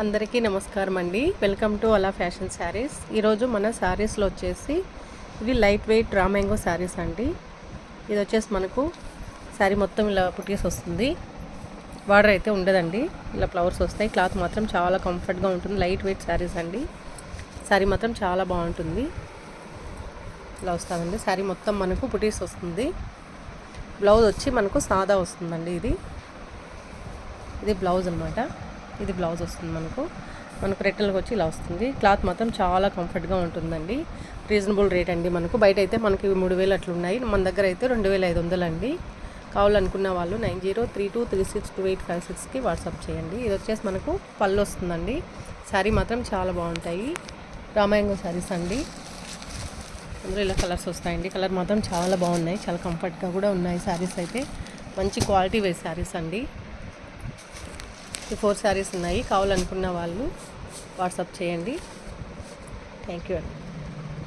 అందరికీ నమస్కారం అండి. వెల్కమ్ టు అలా ఫ్యాషన్ శారీస్. ఈరోజు మన శారీస్లో వచ్చేసి ఇవి light weight raw mango saris అండి. ఇది వచ్చేసి మనకు శారీ మొత్తం ఇలా పుట్టేసి వస్తుంది. బార్డర్ అయితే ఉండదండి, ఇలా ఫ్లవర్స్ వస్తాయి. క్లాత్ మాత్రం చాలా కంఫర్ట్గా ఉంటుంది. లైట్ వెయిట్ శారీస్ అండి. శారీ మాత్రం చాలా బాగుంటుంది. ఇలా వస్తుందండి. శారీ మొత్తం మనకు పుట్టేసి వస్తుంది. బ్లౌజ్ వచ్చి మనకు సాదా వస్తుందండి. ఇది బ్లౌజ్ అనమాట. ఇది బ్లౌజ్ వస్తుంది. మనకు రెట్టలకు వచ్చి ఇలా వస్తుంది. క్లాత్ మాత్రం చాలా కంఫర్ట్గా ఉంటుందండి. రీజనబుల్ రేట్ అండి. బయట అయితే మనకి 3000 అట్లా ఉన్నాయి. మన దగ్గర అయితే 2500 అండి. కావాలనుకున్న వాళ్ళు 9032362856కి వాట్సాప్ చేయండి. ఇది వచ్చేసి మనకు పళ్ళు వస్తుందండి. శారీ మాత్రం చాలా బాగుంటాయి. రా మ్యాంగో శారీస్ అండి. అందులో ఇలా కలర్స్ వస్తాయండి. కలర్ మాత్రం చాలా బాగున్నాయి. చాలా కంఫర్ట్గా కూడా ఉన్నాయి. శారీస్ అయితే మంచి క్వాలిటీ వేర్ శారీస్ అండి. ఈ 4 శారీస్ ఉన్నాయి. కావాలనుకున్న వాళ్ళు వాట్సాప్ చేయండి. థ్యాంక్ యూ అండి.